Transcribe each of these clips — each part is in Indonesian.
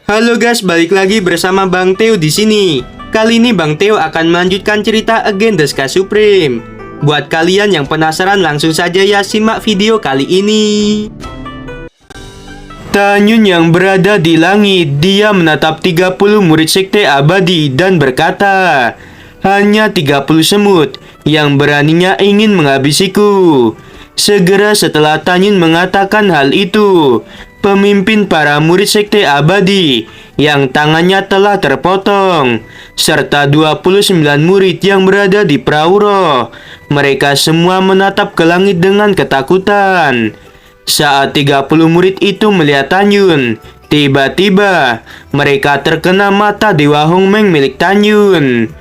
Halo guys, balik lagi bersama Bang Theo di sini. Kali ini Bang Theo akan melanjutkan cerita Again the Sky Supreme. Buat kalian yang penasaran, langsung saja ya simak video kali ini. Tanyun yang berada di langit, dia menatap 30 murid sekte abadi dan berkata, hanya 30 semut yang beraninya ingin menghabisiku. Segera setelah Tanyun mengatakan hal itu, pemimpin para murid sekte abadi yang tangannya telah terpotong, serta 29 murid yang berada di perahu roh, mereka semua menatap ke langit dengan ketakutan. Saat 30 murid itu melihat Tanyun, tiba-tiba mereka terkena mata Dewa Hongmeng milik Tanyun.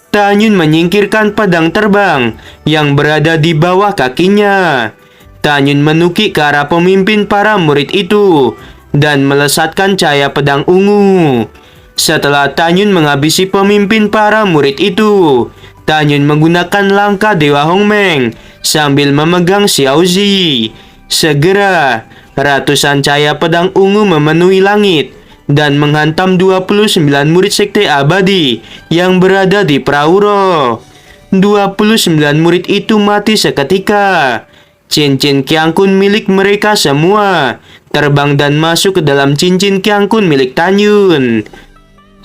Tanyun menyingkirkan pedang terbang yang berada di bawah kakinya. Tanyun menukik ke arah pemimpin para murid itu dan melesatkan cahaya pedang ungu. Setelah Tanyun menghabisi pemimpin para murid itu, Tanyun menggunakan langkah Dewa Hongmeng sambil memegang Xiaozi. Segera, ratusan cahaya pedang ungu memenuhi langit dan menghantam 29 murid sekte abadi yang berada di perahu roh. 29 murid itu mati seketika. Cincin Qiangkun milik mereka semua terbang dan masuk ke dalam cincin Qiangkun milik Tanyun.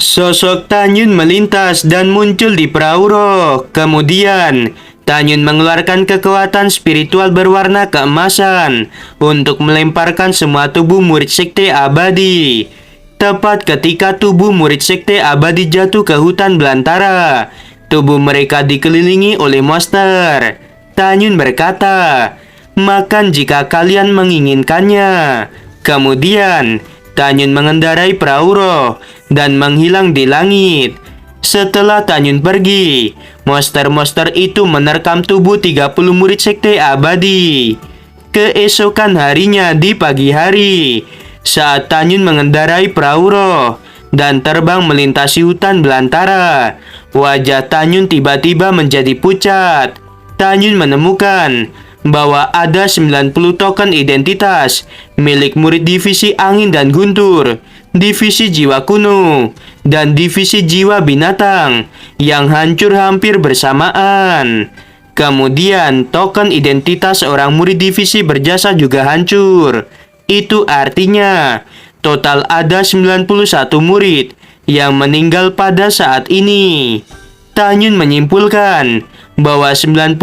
Sosok Tanyun melintas dan muncul di perahu roh. Kemudian Tanyun mengeluarkan kekuatan spiritual berwarna keemasan untuk melemparkan semua tubuh murid sekte abadi. Tepat ketika tubuh murid sekte abadi jatuh ke hutan belantara, tubuh mereka dikelilingi oleh monster. Tanyun berkata, makan jika kalian menginginkannya. Kemudian Tanyun mengendarai perahu roh dan menghilang di langit. Setelah Tanyun pergi, monster-monster itu menerkam tubuh 30 murid sekte abadi. Keesokan harinya di pagi hari, saat Tanyun mengendarai perahu roh dan terbang melintasi hutan belantara, wajah Tanyun tiba-tiba menjadi pucat. Tanyun menemukan bahwa ada 90 token identitas milik murid divisi angin dan guntur, divisi jiwa kuno, dan divisi jiwa binatang yang hancur hampir bersamaan. Kemudian token identitas orang murid divisi berjasa juga hancur. Itu artinya total ada 91 murid yang meninggal pada saat ini. Tanyun menyimpulkan bahwa 91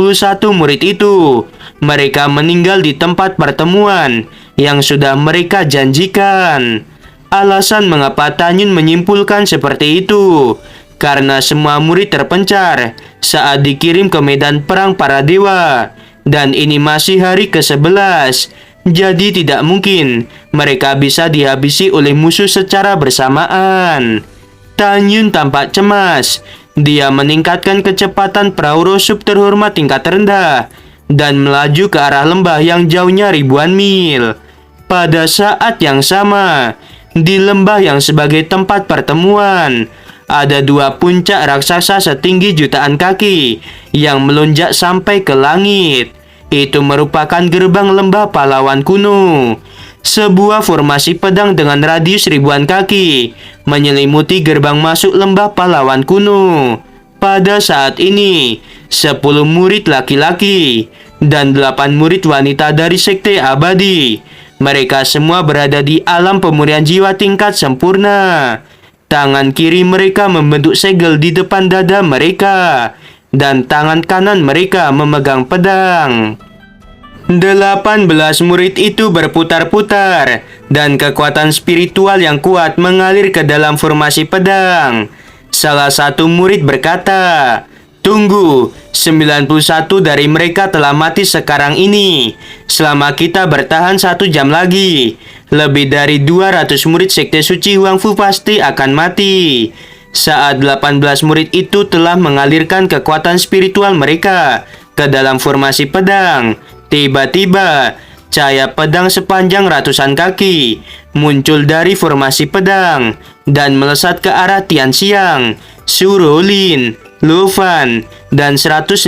murid itu mereka meninggal di tempat pertemuan yang sudah mereka janjikan. Alasan mengapa Tanyun menyimpulkan seperti itu karena semua murid terpencar saat dikirim ke medan perang para dewa, dan ini masih hari ke-11, jadi tidak mungkin mereka bisa dihabisi oleh musuh secara bersamaan. Tanyun tampak cemas. Dia meningkatkan kecepatan perahu roh sub terhormat tingkat rendah dan melaju ke arah lembah yang jauhnya ribuan mil. Pada saat yang sama, di lembah yang sebagai tempat pertemuan, ada dua puncak raksasa setinggi jutaan kaki yang melonjak sampai ke langit. Itu merupakan gerbang lembah pahlawan kuno. Sebuah formasi pedang dengan radius ribuan kaki menyelimuti gerbang masuk lembah pahlawan kuno. Pada saat ini, 10 murid laki-laki dan 8 murid wanita dari sekte abadi. Mereka semua berada di alam pemurnian jiwa tingkat sempurna. Tangan kiri mereka membentuk segel di depan dada mereka, dan tangan kanan mereka memegang pedang. 18 murid itu berputar-putar, dan kekuatan spiritual yang kuat mengalir ke dalam formasi pedang. Salah satu murid berkata, tunggu, 91 dari mereka telah mati sekarang ini. Selama kita bertahan 1 jam lagi, lebih dari 200 murid sekte suci Huangfu pasti akan mati. Saat 18 murid itu telah mengalirkan kekuatan spiritual mereka ke dalam formasi pedang, tiba-tiba cahaya pedang sepanjang ratusan kaki muncul dari formasi pedang dan melesat ke arah Tianxiang, Su Ronglin, Lu Fan, dan 153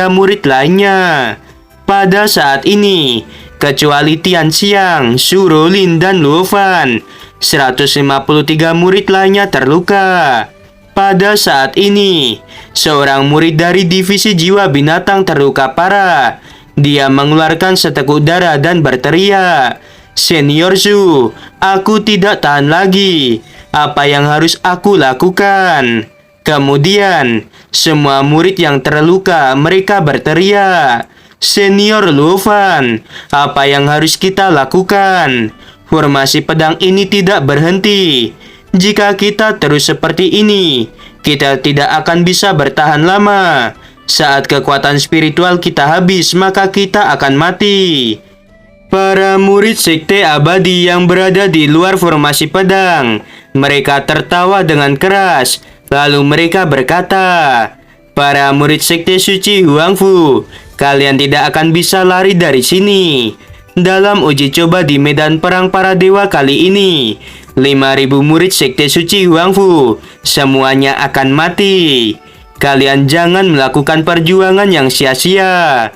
murid lainnya. Pada saat ini, kecuali Tianxiang, Su Ronglin, dan Lu Fan, 153 murid lainnya terluka. Pada saat ini, seorang murid dari divisi jiwa binatang terluka parah. Dia mengeluarkan seteguk darah dan berteriak, "Senior Zu, aku tidak tahan lagi. Apa yang harus aku lakukan?" Kemudian, semua murid yang terluka mereka berteriak, "Senior Luofan, apa yang harus kita lakukan? Formasi pedang ini tidak berhenti. Jika kita terus seperti ini, kita tidak akan bisa bertahan lama. Saat kekuatan spiritual kita habis, maka kita akan mati." Para murid Sekte Abadi yang berada di luar formasi pedang, mereka tertawa dengan keras. Lalu mereka berkata, "Para murid Sekte Suci Huangfu, kalian tidak akan bisa lari dari sini. Dalam uji coba di medan perang para dewa kali ini, 5.000 murid Sekte Suci Huangfu semuanya akan mati. Kalian jangan melakukan perjuangan yang sia-sia."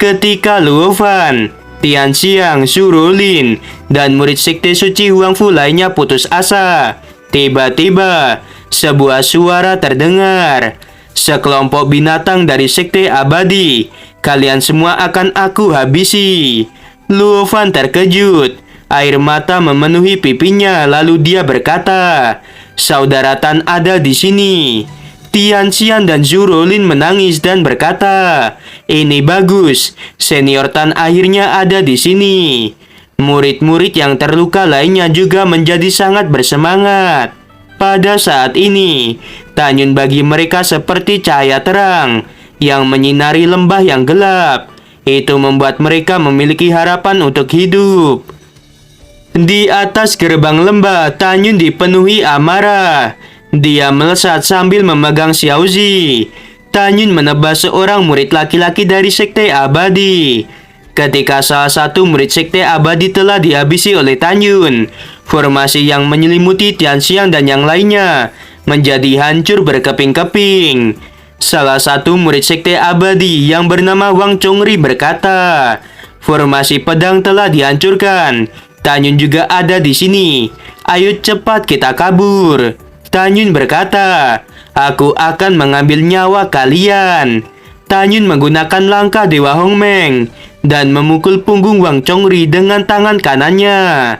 Ketika Luofan, Tianxiang, Surulin, dan murid Sekte Suci Huangfu lainnya putus asa, tiba-tiba sebuah suara terdengar, "Sekelompok binatang dari Sekte Abadi, kalian semua akan aku habisi." Luofan terkejut, air mata memenuhi pipinya, lalu dia berkata, "Saudara Tan ada di sini." Tianxian dan Zurolin menangis dan berkata, "Ini bagus, Senior Tan akhirnya ada di sini." Murid-murid yang terluka lainnya juga menjadi sangat bersemangat. Pada saat ini, Tanyun bagi mereka seperti cahaya terang yang menyinari lembah yang gelap. Itu membuat mereka memiliki harapan untuk hidup. Di atas gerbang lembah, Tanyun dipenuhi amarah. Dia melesat sambil memegang Xiaozi. Tanyun menebas seorang murid laki-laki dari Sekte Abadi. Ketika salah satu murid Sekte Abadi telah dihabisi oleh Tanyun, formasi yang menyelimuti Tianxiang dan yang lainnya menjadi hancur berkeping-keping. Salah satu murid Sekte Abadi yang bernama Wang Chongri berkata, "Formasi pedang telah dihancurkan. Tanyun juga ada di sini. Ayo cepat kita kabur." Tanyun berkata, "Aku akan mengambil nyawa kalian." Tanyun menggunakan langkah Dewa Hongmeng dan memukul punggung Wang Chongri dengan tangan kanannya.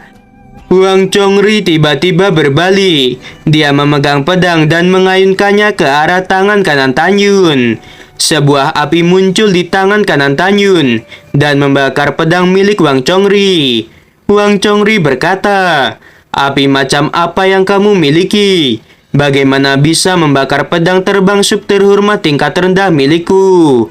Wang Chongri tiba-tiba berbalik. Dia memegang pedang dan mengayunkannya ke arah tangan kanan Tanyun. Sebuah api muncul di tangan kanan Tanyun dan membakar pedang milik Wang Chongri. Wang Chongri berkata, "Api macam apa yang kamu miliki? Bagaimana bisa membakar pedang terbang sub terhormat tingkat rendah milikku?"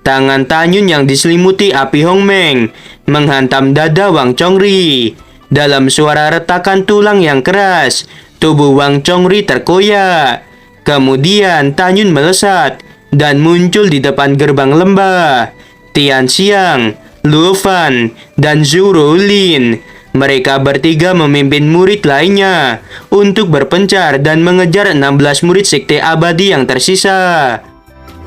Tangan Tanyun yang diselimuti api Hongmeng menghantam dada Wang Chongri. Dalam suara retakan tulang yang keras, tubuh Wang Chongri terkoyak. Kemudian Tanyun melesat dan muncul di depan gerbang lembah. Tianxiang, Luofan, dan Zurolin, mereka bertiga memimpin murid lainnya untuk berpencar dan mengejar 16 murid Sekte Abadi yang tersisa.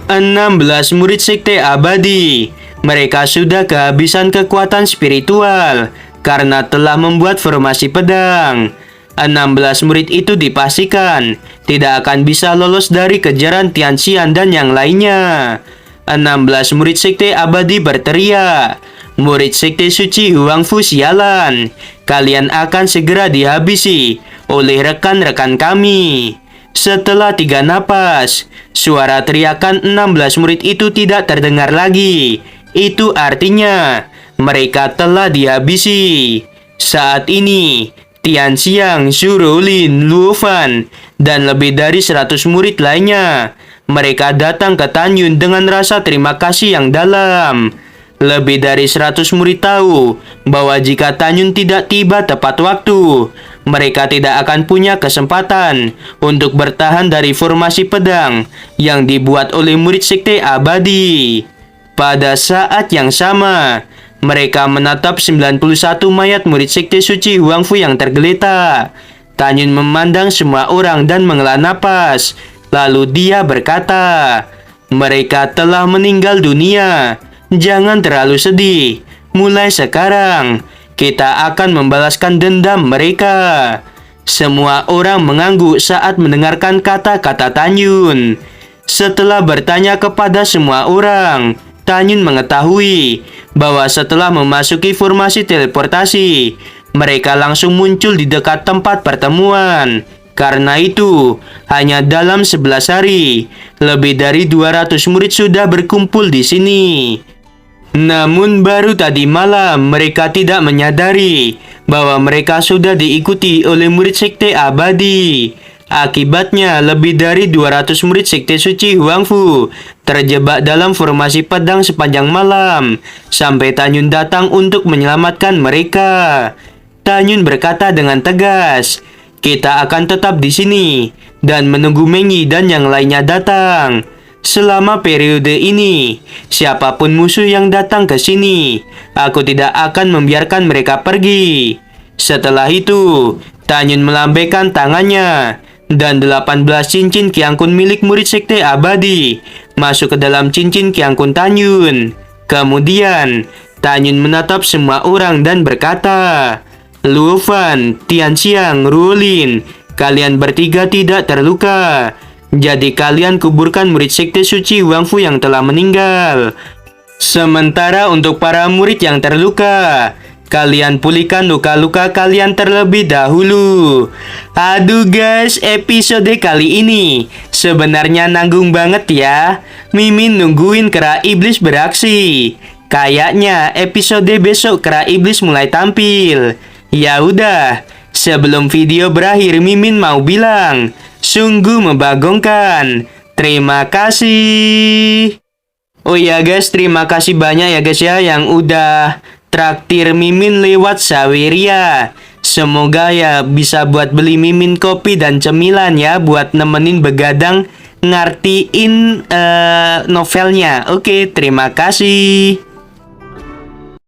16 murid Sekte Abadi, mereka sudah kehabisan kekuatan spiritual karena telah membuat formasi pedang. 16 murid itu dipastikan tidak akan bisa lolos dari kejaran Tianxian dan yang lainnya. 16 murid Sekte Abadi berteriak, "Murid Sekte Suci Huangfu sialan, kalian akan segera dihabisi oleh rekan-rekan kami." Setelah 3 napas, suara teriakan 16 murid itu tidak terdengar lagi. Itu artinya mereka telah dihabisi. Saat ini, Tianxiang, Zurolin, Luofan, dan lebih dari 100 murid lainnya, mereka datang ke Tanyun dengan rasa terima kasih yang dalam. Lebih dari 100 murid tahu bahwa jika Tanyun tidak tiba tepat waktu, mereka tidak akan punya kesempatan untuk bertahan dari formasi pedang yang dibuat oleh murid Sekte Abadi. Pada saat yang sama, mereka menatap 91 mayat murid Sekte Suci Huangfu yang tergeletak. Tanyun memandang semua orang dan menghela napas. Lalu dia berkata, "Mereka telah meninggal dunia. Jangan terlalu sedih. Mulai sekarang, kita akan membalaskan dendam mereka." Semua orang mengangguk saat mendengarkan kata-kata Tanyun. Setelah bertanya kepada semua orang, Tanyun mengetahui bahwa setelah memasuki formasi teleportasi, mereka langsung muncul di dekat tempat pertemuan. Karena itu, hanya dalam 11 hari, lebih dari 200 murid sudah berkumpul di sini. Namun baru tadi malam mereka tidak menyadari bahwa mereka sudah diikuti oleh murid sekte abadi. Akibatnya lebih dari 200 murid sekte suci Huangfu terjebak dalam formasi pedang sepanjang malam sampai Tanyun datang untuk menyelamatkan mereka. Tanyun berkata dengan tegas, "Kita akan tetap di sini dan menunggu Mengi dan yang lainnya datang. Selama periode ini, siapapun musuh yang datang ke sini, aku tidak akan membiarkan mereka pergi." Setelah itu, Tanyun melambaikan tangannya dan 18 cincin Qiangkun milik murid sekte abadi masuk ke dalam cincin Qiangkun Tanyun. Kemudian, Tanyun menatap semua orang dan berkata, "Luo Fan, Tianxiang, Ruolin, kalian bertiga tidak terluka. Jadi kalian kuburkan murid sekte suci Huangfu yang telah meninggal. Sementara untuk para murid yang terluka, kalian pulihkan luka-luka kalian terlebih dahulu." Aduh guys, episode kali ini sebenarnya nanggung banget ya. Mimin nungguin kera iblis beraksi. Kayaknya episode besok kera iblis mulai tampil. Ya udah, sebelum video berakhir Mimin mau bilang, sungguh membagongkan. Terima kasih. Oh ya guys, terima kasih banyak ya guys ya yang udah traktir Mimin lewat Saweria. Semoga ya bisa buat beli Mimin kopi dan cemilan ya buat nemenin begadang ngartiin novelnya. Oke, terima kasih.